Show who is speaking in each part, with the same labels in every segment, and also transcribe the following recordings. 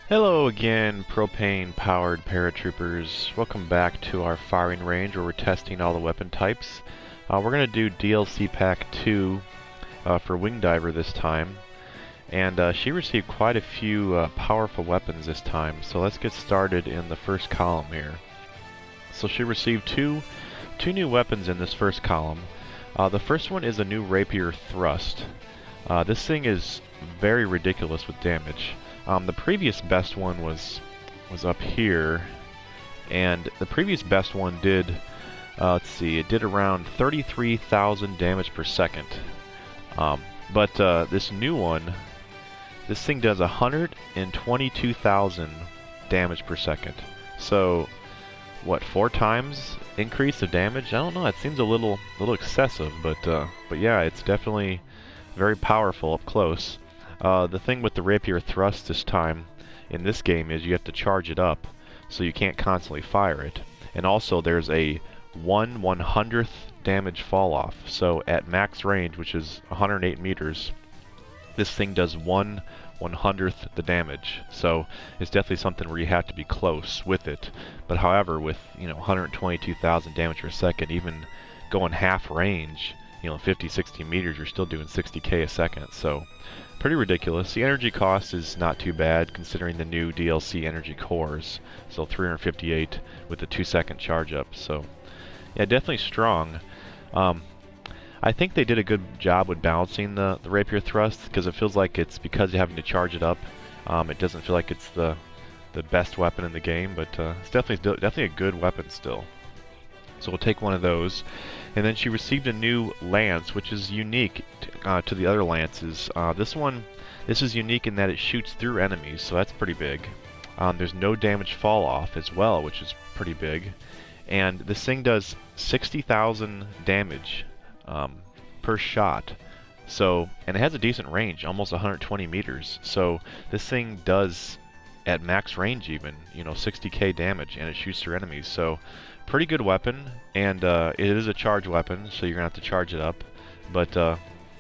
Speaker 1: Hello again, propane-powered paratroopers. Welcome back to our firing range where we're testing all the weapon types. We're going to do DLC Pack 2 for Wing Diver this time. And she received quite a few powerful weapons this time, so let's get started in the first column here. So she received two new weapons in this first column. The first one is a new Rapier Thrust. This thing is very ridiculous with damage. The previous best one was up here, and the previous best one did, let's see, it did around 33,000 damage per second. But this new one, this thing does 122,000 damage per second. So, what, 4 times increase of damage? I don't know. It seems a little excessive, but yeah, it's definitely very powerful up close. The thing with the Rapier Thrust this time in this game is you have to charge it up, so you can't constantly fire it. And also there's a 1/100th damage fall off. So at max range, which is 108 meters, this thing does 1/100th the damage. So it's definitely something where you have to be close with it. But however, with 122,000 damage per second, even going half range, 50-60 meters, you're still doing 60k a second. So pretty ridiculous. The energy cost is not too bad considering the new DLC energy cores. So 358 with the 2-second charge up. So yeah, definitely strong. I think they did a good job with balancing the Rapier Thrust, because it feels like it's because you're having to charge it up. It doesn't feel like it's the best weapon in the game, but it's definitely a good weapon still. So we'll take one of those. And then she received a new lance, which is unique to the other lances. This is unique in that it shoots through enemies, so that's pretty big. There's no damage fall off as well, which is pretty big. And this thing does 60,000 damage per shot. So, and it has a decent range, almost 120 meters. So this thing does, at max range even, 60k damage, and it shoots through enemies. So pretty good weapon, and it is a charge weapon, so you're gonna have to charge it up. But I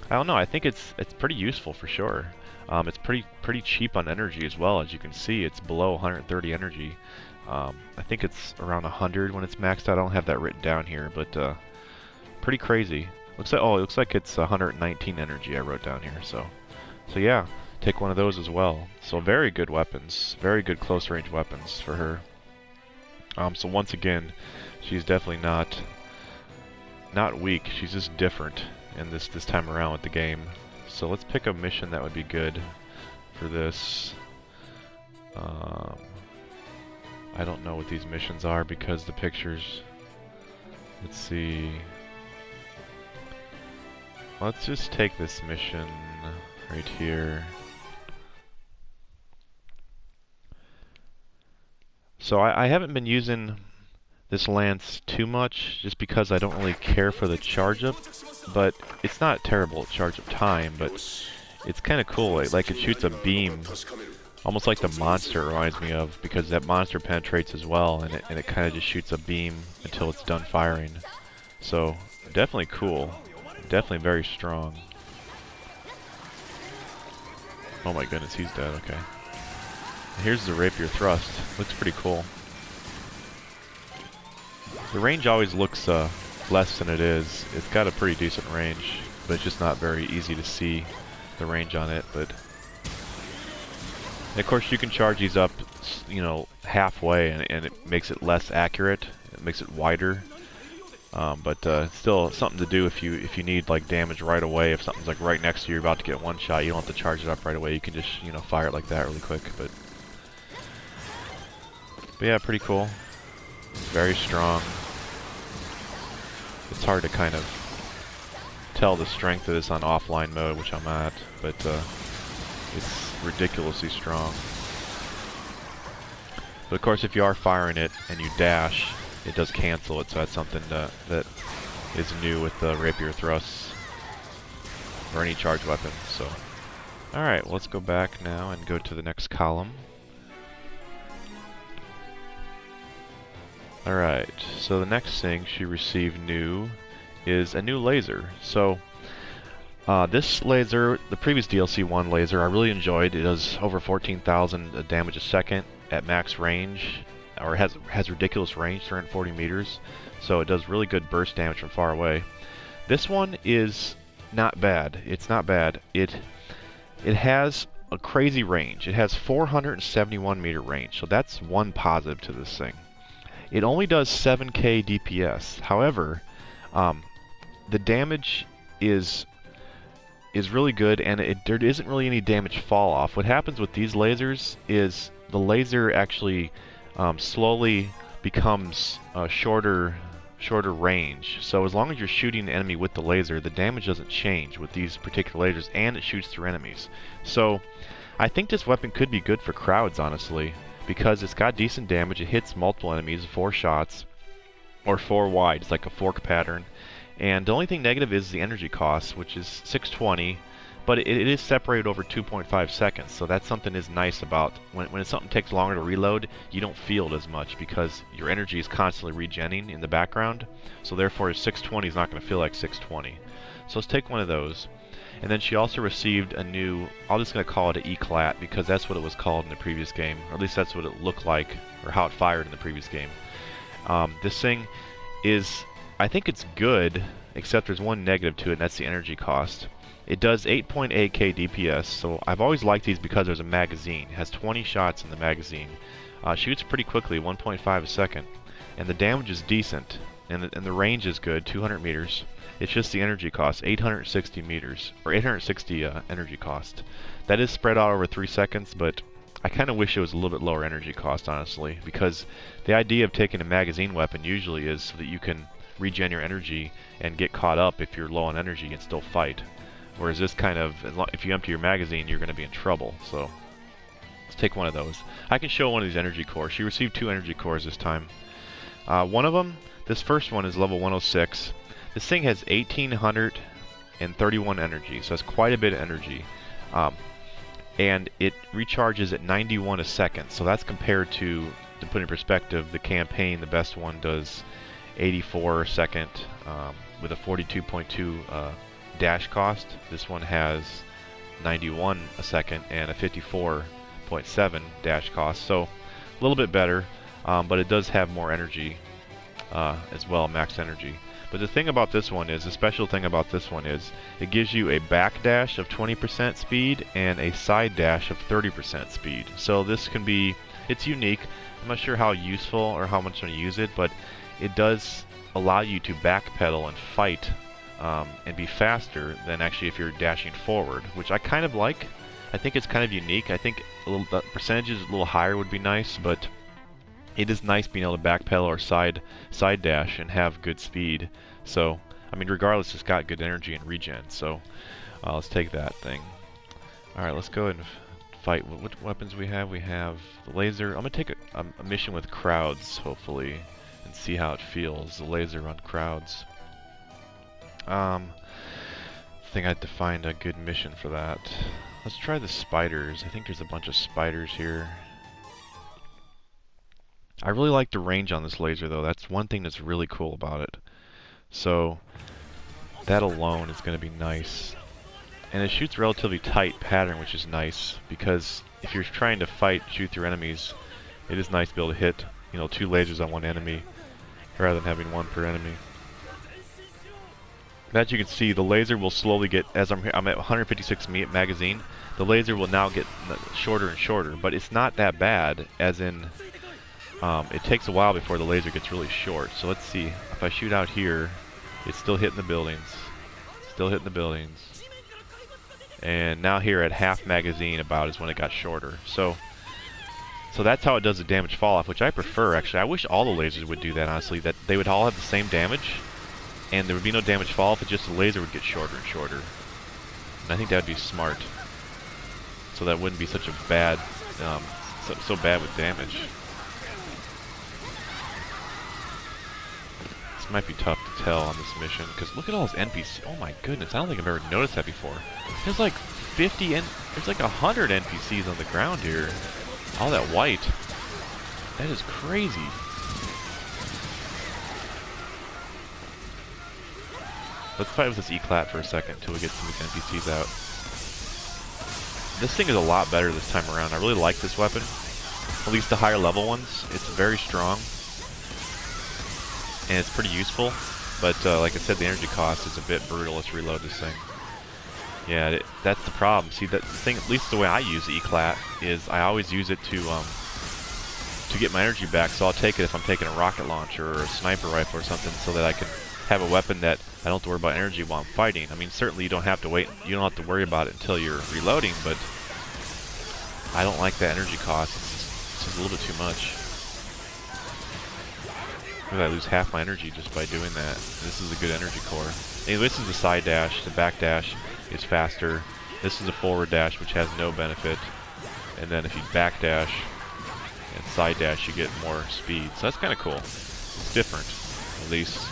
Speaker 1: don't know. I think it's pretty useful for sure. It's pretty cheap on energy as well. As you can see, it's below 130 energy. I think it's around 100 when it's maxed out. I don't have that written down here, but pretty crazy. It looks like it's 119 energy I wrote down here. So yeah, take one of those as well. So very good weapons, very good close range weapons for her. So once again, she's definitely not weak. She's just different in this time around with the game. So let's pick a mission that would be good for this. I don't know what these missions are because the pictures. Let's see. Let's just take this mission right here. So I haven't been using this lance too much just because I don't really care for the charge up, but it's not terrible at charge up time, but it's kind of cool. Like it shoots a beam, almost like the monster reminds me of, because that monster penetrates as well, and it kind of just shoots a beam until it's done firing. So definitely cool, definitely very strong. Oh my goodness, he's dead. Okay. Here's the Rapier Thrust. Looks pretty cool. The range always looks less than it is. It's got a pretty decent range, but it's just not very easy to see the range on it. But and of course, you can charge these up, halfway, and it makes it less accurate. It makes it wider. But still something to do if you need like damage right away. If something's like right next to you, you're about to get one shot, you don't have to charge it up right away. You can just fire it like that really quick. But yeah, pretty cool. Very strong. It's hard to kind of tell the strength of this on offline mode, which I'm at, but it's ridiculously strong. But of course, if you are firing it and you dash, it does cancel it, so that's something that is new with the Rapier Thrusts or any charge weapon. So, alright, well, let's go back now and go to the next column. Alright, so the next thing she received new is a new laser. So This laser, the previous DLC 1 laser, I really enjoyed. It does over 14,000 damage a second at max range, or has ridiculous range, 340 meters. So it does really good burst damage from far away. This one is not bad. It's not bad. It has a crazy range. It has 471 meter range, so that's one positive to this thing. It only does 7k DPS. However, the damage is really good, and there isn't really any damage fall off. What happens with these lasers is the laser actually slowly becomes shorter range. So as long as you're shooting the enemy with the laser, the damage doesn't change with these particular lasers, and it shoots through enemies. So I think this weapon could be good for crowds, honestly, because it's got decent damage. It hits multiple enemies, 4 shots, or 4 wide. It's like a fork pattern. And the only thing negative is the energy cost, which is 620, but it is separated over 2.5 seconds, so that's something is nice about when something takes longer to reload, you don't feel it as much because your energy is constantly regenning in the background, so therefore 620 is not going to feel like 620. So let's take one of those. And then she also received a new, I'm just going to call it an Eclat because that's what it was called in the previous game, or at least that's what it looked like, or how it fired in the previous game. This thing is, I think it's good, except there's one negative to it, and that's the energy cost. It does 8.8k DPS, so I've always liked these because there's a magazine. It has 20 shots in the magazine. Shoots pretty quickly, 1.5 a second, and the damage is decent, and the range is good, 200 meters. It's just the energy cost, 860 meters, or 860 energy cost. That is spread out over 3 seconds, but I kind of wish it was a little bit lower energy cost, honestly, because the idea of taking a magazine weapon usually is so that you can regen your energy and get caught up if you're low on energy and still fight. Whereas this kind of, if you empty your magazine, you're going to be in trouble. So let's take one of those. I can show one of these energy cores. She received 2 energy cores this time. One of them, this first one is level 106. This thing has 1,831 energy, so that's quite a bit of energy. And it recharges at 91 a second, so that's compared to put in perspective, the campaign, the best one does 84 a second with a 42.2 dash cost. This one has 91 a second and a 54.7 dash cost, so a little bit better, but it does have more energy as well, max energy. But the thing about this one is, the special thing about this one is, it gives you a back dash of 20% speed and a side dash of 30% speed. So this can be, it's unique. I'm not sure how useful or how much I'm going to use it, but it does allow you to backpedal and fight and be faster than actually if you're dashing forward, which I kind of like. I think it's kind of unique. I think the percentages a little higher would be nice, but it is nice being able to backpedal or side dash and have good speed. So, I mean, regardless, it's got good energy and regen. So, let's take that thing. Alright, let's go ahead and fight. What weapons we have? We have the laser. I'm going to take a mission with crowds, hopefully, and see how it feels. The laser on crowds. I think I have to find a good mission for that. Let's try the spiders. I think there's a bunch of spiders here. I really like the range on this laser, though. That's one thing that's really cool about it. So, that alone is going to be nice. And it shoots relatively tight pattern, which is nice, because if you're trying to shoot through enemies, it is nice to be able to hit, 2 lasers on one enemy, rather than having 1 per enemy. As you can see, the laser will slowly get, as I'm at 156 magazine, the laser will now get shorter and shorter, but it's not that bad, as in, it takes a while before the laser gets really short. So let's see, if I shoot out here, it's still hitting the buildings, and now here at half magazine about is when it got shorter. So that's how it does the damage fall off, which I prefer, actually. I wish all the lasers would do that, honestly, that they would all have the same damage, and there would be no damage fall off, but just the laser would get shorter and shorter. And I think that would be smart, so that wouldn't be such a bad, so bad with damage. This might be tough to tell on this mission, because look at all those NPCs. Oh my goodness, I don't think I've ever noticed that before. There's like 50 and there's like 100 NPCs on the ground here. All that white. That is crazy. Let's fight with this Eclat for a second until we get some of these NPCs out. This thing is a lot better this time around. I really like this weapon. At least the higher level ones. It's very strong. And it's pretty useful. But like I said, the energy cost is a bit brutal. Let's reload this thing. Yeah, that's the problem. See, that thing, at least the way I use the Eclat, is I always use it to get my energy back. So I'll take it if I'm taking a rocket launcher or a sniper rifle or something, so that I can have a weapon that I don't have to worry about energy while I'm fighting. I mean, certainly you don't have to wait. You don't have to worry about it until you're reloading, but I don't like that energy cost. It's just a little bit too much. Maybe I lose half my energy just by doing that. This is a good energy core. Anyway, this is the side dash. The back dash is faster. This is a forward dash, which has no benefit. And then if you back dash and side dash, you get more speed. So that's kind of cool. It's different, at least.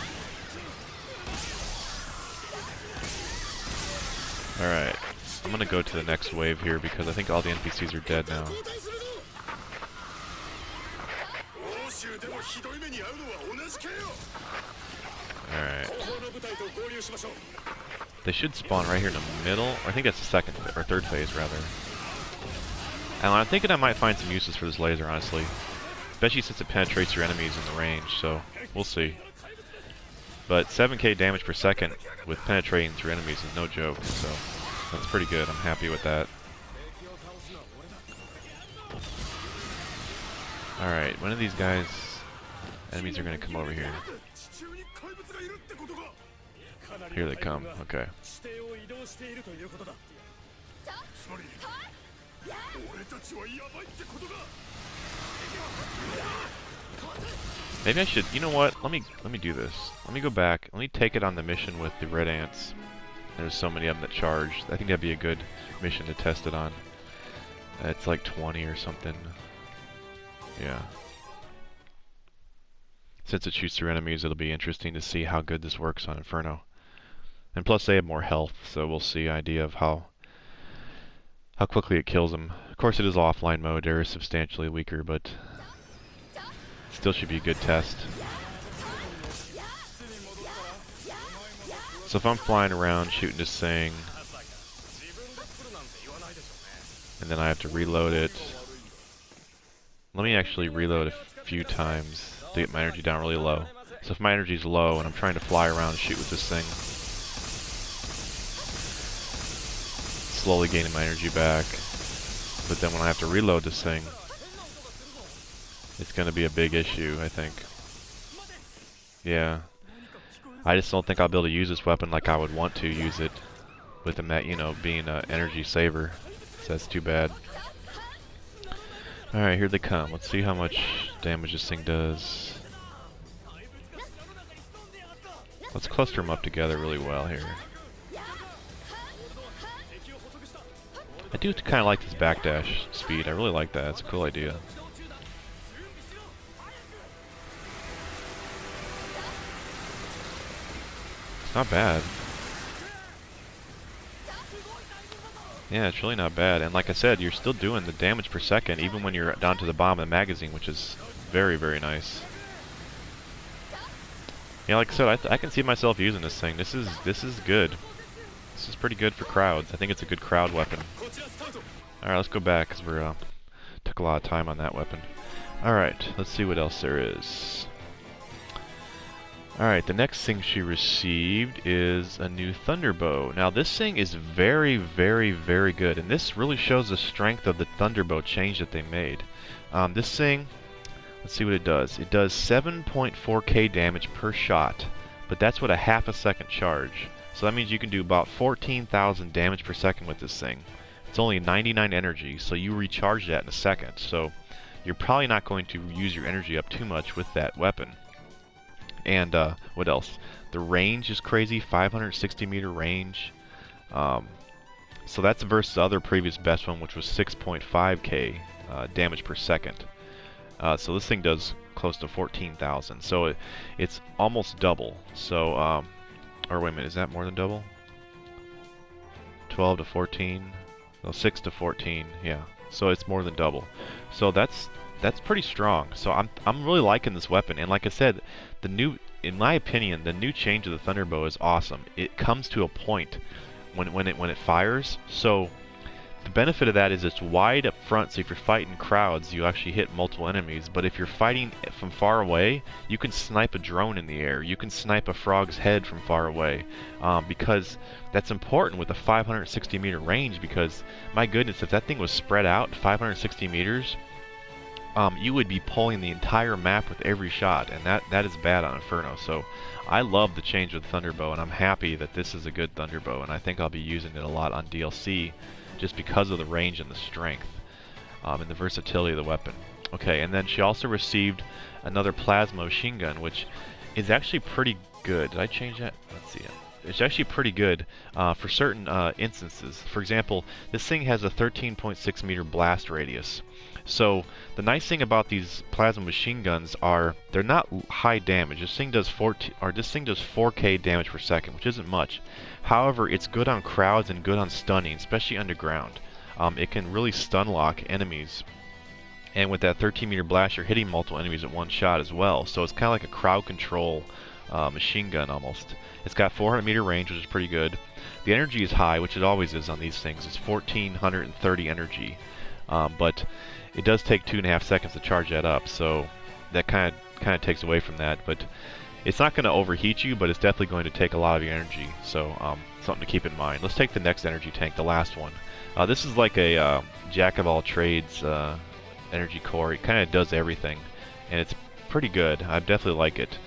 Speaker 1: Alright, I'm gonna go to the next wave here because I think all the NPCs are dead now. Alright. They should spawn right here in the middle. Or I think that's the second or third phase rather. And I'm thinking I might find some uses for this laser, honestly. Especially since it penetrates your enemies in the range, so we'll see. But 7k damage per second with penetrating through enemies is no joke, so that's pretty good. I'm happy with that. Alright, one of these guys, enemies are going to come over here. Here they come, okay. Maybe I should, you know what, let me do this. Let me go back, let me take it on the mission with the red ants. There's so many of them that charge. I think that'd be a good mission to test it on. It's like 20 or something. Yeah. Since it shoots through enemies, it'll be interesting to see how good this works on Inferno. And plus they have more health, so we'll see an idea of how quickly it kills them. Of course it is offline mode, they're substantially weaker, but still should be a good test. So if I'm flying around shooting this thing, and then I have to reload it, let me actually reload a few times to get my energy down really low. So if my energy's low and I'm trying to fly around and shoot with this thing, slowly gaining my energy back, but then when I have to reload this thing, it's going to be a big issue, I think. Yeah. I just don't think I'll be able to use this weapon like I would want to use it with the met, you know, being an energy saver. So that's too bad. Alright, here they come. Let's see how much damage this thing does. Let's cluster them up together really well here. I do kind of like this backdash speed. I really like that. It's a cool idea. It's not bad. Yeah, it's really not bad. And like I said, you're still doing the damage per second even when you're down to the bottom of the magazine, which is very, very nice. Yeah, like I said, I can see myself using this thing. This is good. This is pretty good for crowds. I think it's a good crowd weapon. Alright, let's go back because we took a lot of time on that weapon. Alright, let's see what else there is. Alright, the next thing she received is a new Thunderbow. Now this thing is very, very, very good, and this really shows the strength of the Thunderbow change that they made. This thing, let's see what it does. It does 7.4k damage per shot, but that's with a half a second charge. So that means you can do about 14,000 damage per second with this thing. It's only 99 energy, so you recharge that in a second. So you're probably not going to use your energy up too much with that weapon. And what else? The range is crazy, 560 meter range. So that's versus the other previous best one, which was 6.5k damage per second. So this thing does close to 14,000. So it's almost double. So, or wait a minute, is that more than double? 12 to 14? No, 6 to 14, yeah. So it's more than double. So that's pretty strong. So I'm really liking this weapon. And like I said, the new in my opinion, the new change of the Thunderbow is awesome. It comes to a point when it fires. So the benefit of that is it's wide up front, so if you're fighting crowds, you actually hit multiple enemies. But if you're fighting from far away, you can snipe a drone in the air. You can snipe a frog's head from far away, because that's important with a 560 meter range. Because my goodness, if that thing was spread out 560 meters, you would be pulling the entire map with every shot, and that is bad on Inferno. So I love the change of the Thunderbow, and I'm happy that this is a good Thunderbow, and I think I'll be using it a lot on DLC just because of the range and the strength, and the versatility of the weapon. Okay, and then she also received another plasma machine gun, which is actually pretty good. Did I change that? Let's see. It's actually pretty good for certain instances. For example, this thing has a 13.6 meter blast radius. So the nice thing about these plasma machine guns are they're not high damage. This thing does 4K damage per second, which isn't much. However, it's good on crowds and good on stunning, especially underground. It can really stun lock enemies. And with that 13 meter blast, you're hitting multiple enemies at one shot as well. So it's kind of like a crowd control machine gun almost. It's got 400 meter range, which is pretty good. The energy is high, which it always is on these things. It's 1430 energy. But it does take 2.5 seconds to charge that up, so that kind of takes away from that. But it's not going to overheat you, but it's definitely going to take a lot of your energy, so something to keep in mind. Let's take the next energy tank, the last one. This is like a jack of all trades energy core. It kind of does everything, and it's pretty good. I definitely like it.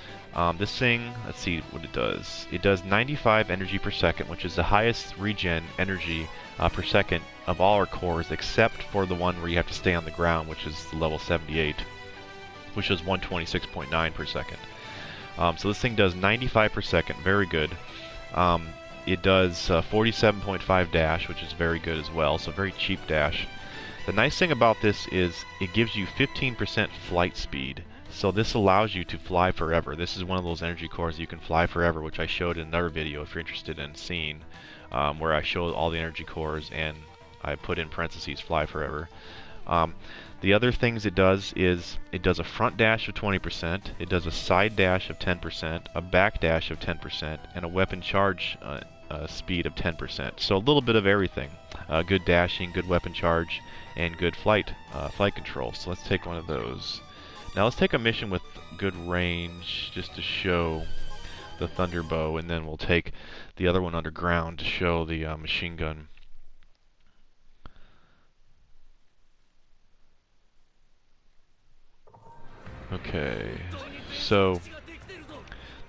Speaker 1: This thing, let's see what it does. It does 95 energy per second, which is the highest regen energy per second of all our cores, except for the one where you have to stay on the ground, which is the level 78, which is 126.9 per second. So this thing does 95 per second, very good. It does 47.5 dash, which is very good as well, so very cheap dash. The nice thing about this is it gives you 15% flight speed. So this allows you to fly forever. This is one of those energy cores you can fly forever, which I showed in another video if you're interested in seeing, where I showed all the energy cores and I put in parentheses fly forever. The other things it does is it does a front dash of 20%, it does a side dash of 10%, a back dash of 10%, and a weapon charge speed of 10%. So a little bit of everything. Good dashing, good weapon charge, and good flight control. So let's take one of those. Now let's take a mission with good range just to show the Thunderbow, and then we'll take the other one underground to show the machine gun. Okay, so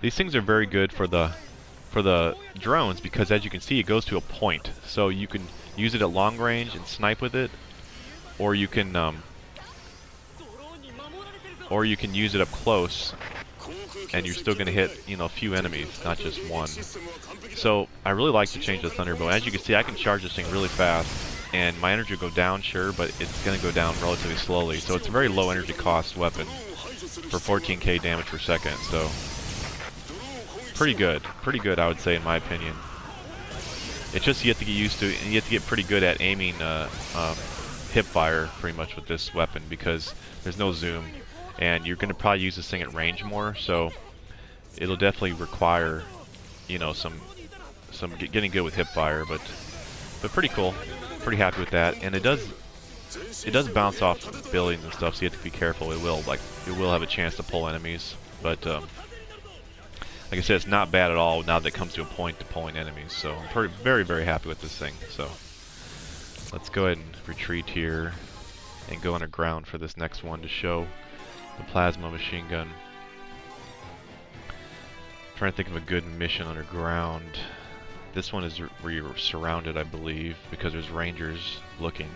Speaker 1: these things are very good for the drones because, as you can see, it goes to a point. So you can use it at long range and snipe with it, or you can use it up close, and you're still going to hit, you know, a few enemies, not just one. So I really like to change the Thunderbow. As you can see, I can charge this thing really fast, and my energy will go down, sure, but it's going to go down relatively slowly. So it's a very low energy cost weapon for 14k damage per second. So pretty good, I would say, in my opinion. It's just you have to get used to, and you have to get pretty good at aiming hip fire pretty much with this weapon, because there's no zoom. And you're going to probably use this thing at range more, so it'll definitely require, you know, some getting good with hip fire, but pretty cool. Pretty happy with that. And it does bounce off buildings and stuff, so you have to be careful. It will have a chance to pull enemies, but like I said, it's not bad at all now that it comes to a point to pulling enemies. So I'm very, very happy with this thing. So let's go ahead and retreat here and go underground for this next one to show the plasma machine gun. I'm trying to think of a good mission underground. This one is where you're surrounded, I believe, because there's rangers looking.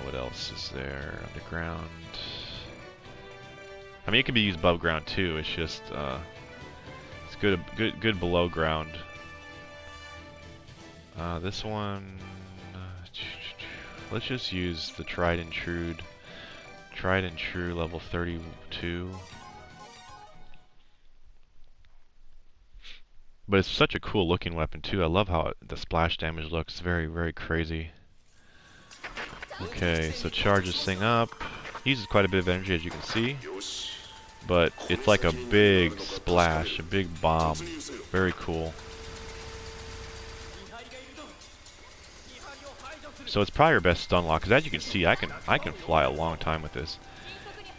Speaker 1: What else is there underground? I mean, it can be used above ground too. It's just it's good below ground. This one, let's just use the tried and true level 32. But it's such a cool looking weapon too. I love how the splash damage looks. Very, very crazy. Okay, so charge this thing up. Uses quite a bit of energy, as you can see. but it's like a big splash, a big bomb. Very cool. So it's probably your best stun lock, because as you can see, I can fly a long time with this.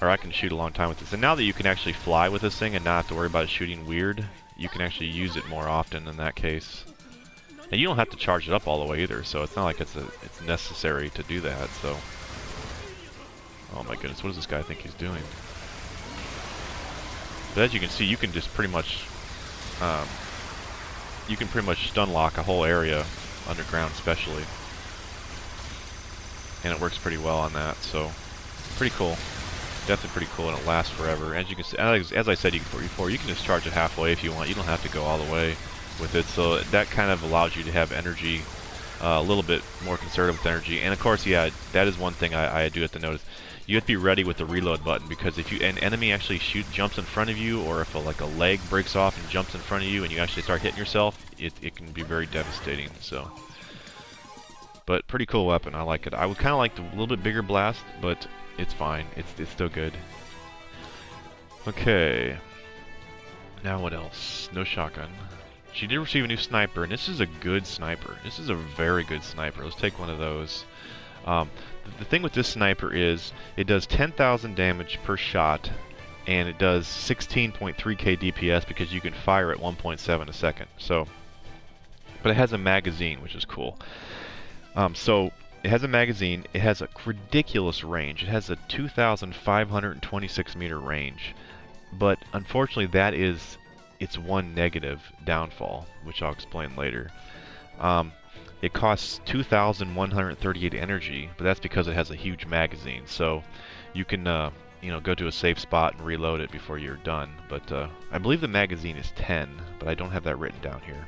Speaker 1: Or I can shoot a long time with this. And now that you can actually fly with this thing and not have to worry about it shooting weird, you can actually use it more often in that case. And you don't have to charge it up all the way either, so it's not like it's necessary to do that, so. Oh my goodness, what does this guy think he's doing? But as you can see, you can just pretty much stun lock a whole area, underground especially. And it works pretty well on that, so pretty cool. Definitely pretty cool, and it lasts forever. As you can see, as I said before, you can just charge it halfway if you want. You don't have to go all the way with it, so that kind of allows you to have energy, a little bit more conservative with energy. And of course, yeah, that is one thing I do have to notice. You have to be ready with the reload button, because if an enemy actually jumps in front of you, or if like a leg breaks off and jumps in front of you, and you actually start hitting yourself, it can be very devastating. So, but pretty cool weapon. I like it. I would kind of like the little bit bigger blast, but it's fine. It's still good. Okay. Now what else? No shotgun. She did receive a new sniper, and this is a good sniper. This is a very good sniper. Let's take one of those. The thing with this sniper is it does 10,000 damage per shot, and it does 16.3k DPS because you can fire at 1.7 a second. So, but it has a magazine, which is cool. So it has a magazine. It has a ridiculous range. It has a 2,526 meter range, but unfortunately, that is its one negative downfall, which I'll explain later. It costs 2,138 energy, but that's because it has a huge magazine. So you can, you know, go to a safe spot and reload it before you're done. But I believe the magazine is 10, but I don't have that written down here.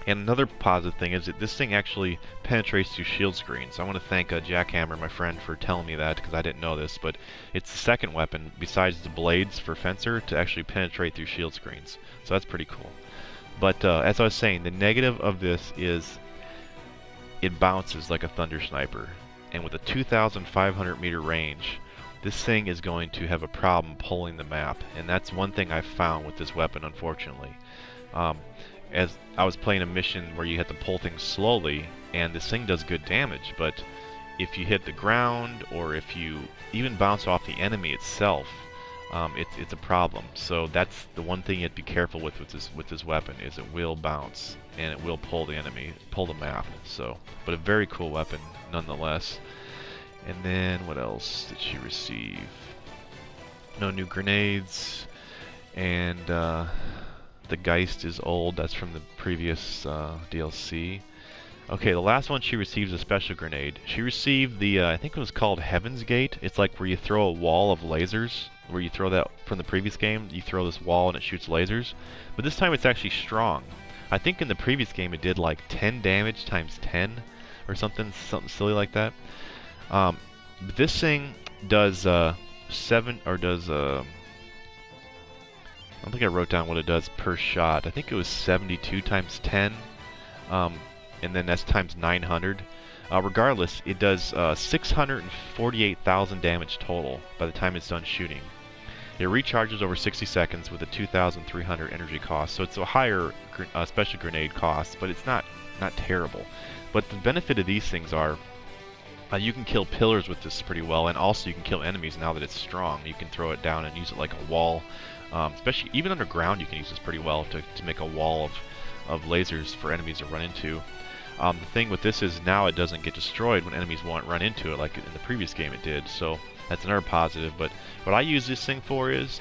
Speaker 1: And another positive thing is that this thing actually penetrates through shield screens. I want to thank Jackhammer, my friend, for telling me that, because I didn't know this, but it's the second weapon, besides the blades for Fencer, to actually penetrate through shield screens. So that's pretty cool. But as I was saying, the negative of this is it bounces like a Thunder Sniper. And with a 2,500 meter range, this thing is going to have a problem pulling the map. And that's one thing I've found with this weapon, unfortunately. As I was playing a mission where you have to pull things slowly, and this thing does good damage, but if you hit the ground, or if you even bounce off the enemy itself, it's a problem. So that's the one thing you have to be careful with this weapon, is it will bounce, and it will pull the enemy, pull the map. So, but a very cool weapon nonetheless. And then what else did she receive? No new grenades, and the Geist is old. That's from the previous DLC. Okay, the last one she receives a special grenade. She received the, I think it was called Heaven's Gate. It's like where you throw a wall of lasers, where you throw that from the previous game. You throw this wall and it shoots lasers. But this time it's actually strong. I think in the previous game it did like 10 damage times 10 or something silly like that. But this thing does I don't think I wrote down what it does per shot. I think it was 72 times 10, and then that's times 900. Regardless, it does 648,000 damage total by the time it's done shooting. It recharges over 60 seconds with a 2,300 energy cost, so it's a higher special grenade cost, but it's not terrible. But the benefit of these things are you can kill pillars with this pretty well, and also you can kill enemies now that it's strong. You can throw it down and use it like a wall. Especially even underground, you can use this pretty well to make a wall of lasers for enemies to run into. The thing with this is now it doesn't get destroyed when enemies won't run into it like in the previous game it did. So that's another positive. But what I use this thing for is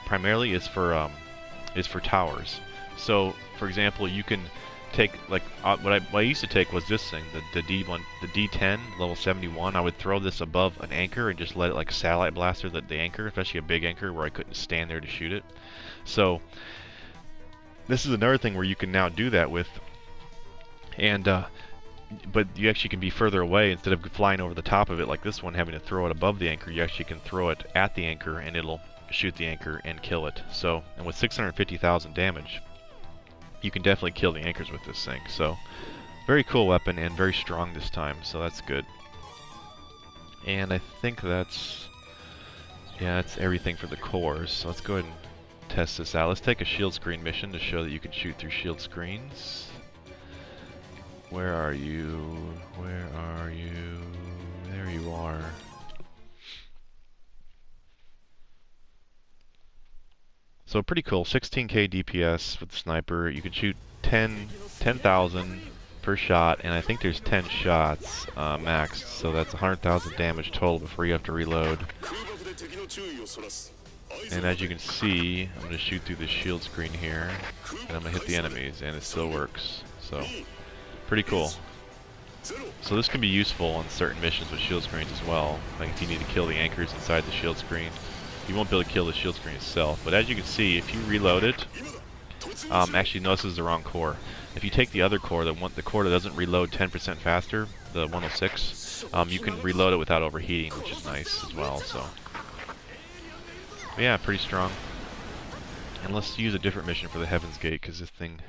Speaker 1: primarily is for towers. So for example, you can take like what I used to take was this thing, the D10 level 71. I would throw this above an anchor and just let it like satellite blaster the anchor, especially a big anchor where I couldn't stand there to shoot it. So this is another thing where you can now do that with, and but you actually can be further away instead of flying over the top of it like this one, having to throw it above the anchor. You actually can throw it at the anchor and it'll shoot the anchor and kill it. So, and with 650,000 damage, you can definitely kill the anchors with this thing. So, very cool weapon and very strong this time, so that's good. And I think that's Yeah, it's everything for the cores. So let's go ahead and test this out. Let's take a shield screen mission to show that you can shoot through shield screens. Where are you? Where are you? There you are. So pretty cool, 16k DPS with the sniper. You can shoot 10,000 per shot, and I think there's 10 shots maxed, so that's 100,000 damage total before you have to reload. And as you can see, I'm going to shoot through the shield screen here, and I'm going to hit the enemies, and it still works. So, pretty cool. So this can be useful on certain missions with shield screens as well. Like if you need to kill the anchors inside the shield screen. You won't be able to kill the shield screen itself, but as you can see, if you reload it, actually no, this is the wrong core. If you take the other core, the core that doesn't reload 10% faster, the 106, you can reload it without overheating, which is nice as well. So, but yeah, pretty strong. And let's use a different mission for the Heaven's Gate because this thing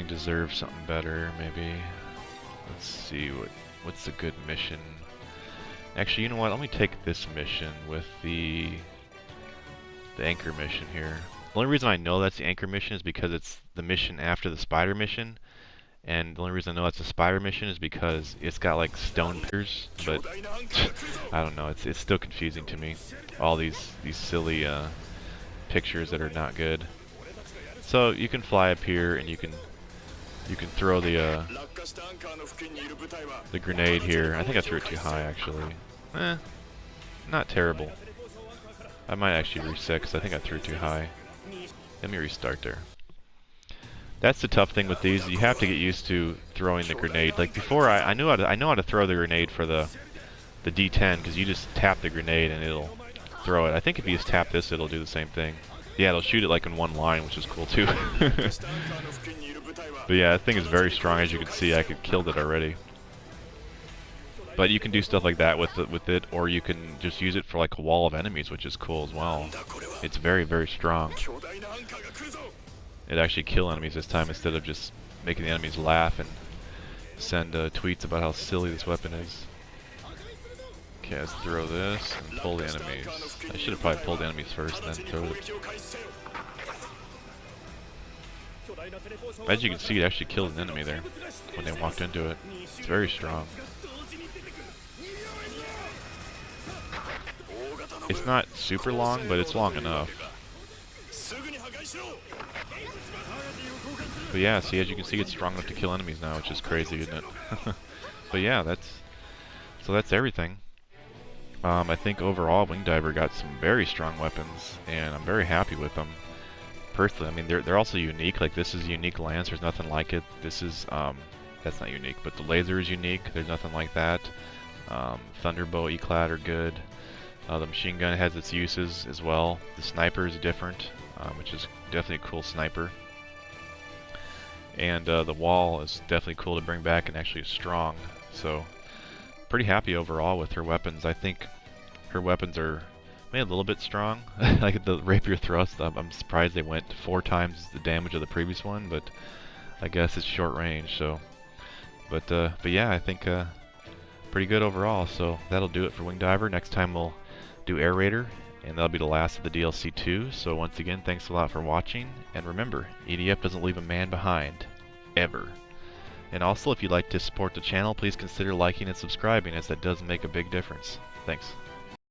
Speaker 1: deserves something better. Maybe. Let's see what's a good mission. Actually, you know what? Let me take this mission with the anchor mission here. The only reason I know that's the anchor mission is because it's the mission after the spider mission, and the only reason I know that's a spider mission is because it's got like stone piers. But I don't know. It's still confusing to me. All these silly pictures that are not good. So you can fly up here and you can throw the grenade here. I think I threw it too high, actually. Not terrible. I might actually reset because I think I threw it too high. Let me restart there. That's the tough thing with these. You have to get used to throwing the grenade. Like before, I know how to throw the grenade for the D10 because you just tap the grenade and it'll throw it. I think if you just tap this, it'll do the same thing. Yeah, it'll shoot it like in one line, which is cool too. But yeah, that thing is very strong. As you can see, I could killed it already. But you can do stuff like that with it, or you can just use it for like a wall of enemies, which is cool as well. It's very, very strong. It actually kill enemies this time instead of just making the enemies laugh and send tweets about how silly this weapon is. Okay, let's throw this and pull the enemies. I should have probably pulled the enemies first, then throw it. As you can see, it actually killed an enemy there when they walked into it. It's very strong. It's not super long, but it's long enough. But yeah, see, as you can see, it's strong enough to kill enemies now, which is crazy, isn't it? But yeah, that's everything. I think overall, Wing Diver got some very strong weapons, and I'm very happy with them. Personally, I mean, they're also unique. Like this is a unique lance. There's nothing like it. This is that's not unique, but the laser is unique. There's nothing like that. Thunderbolt, Eclat are good. The machine gun has its uses as well. The sniper is different, which is definitely a cool sniper. And the wall is definitely cool to bring back and actually is strong. So pretty happy overall with her weapons. I think her weapons are maybe a little bit strong. Like the rapier thrust, I'm surprised they went 4 times the damage of the previous one, but I guess it's short range. So, but yeah, I think pretty good overall. So that'll do it for Wing Diver. Next time we'll do Air Raider, and that'll be the last of the DLC 2. So once again, thanks a lot for watching, and remember, EDF doesn't leave a man behind, ever. And also, if you'd like to support the channel, please consider liking and subscribing, as that does make a big difference. Thanks.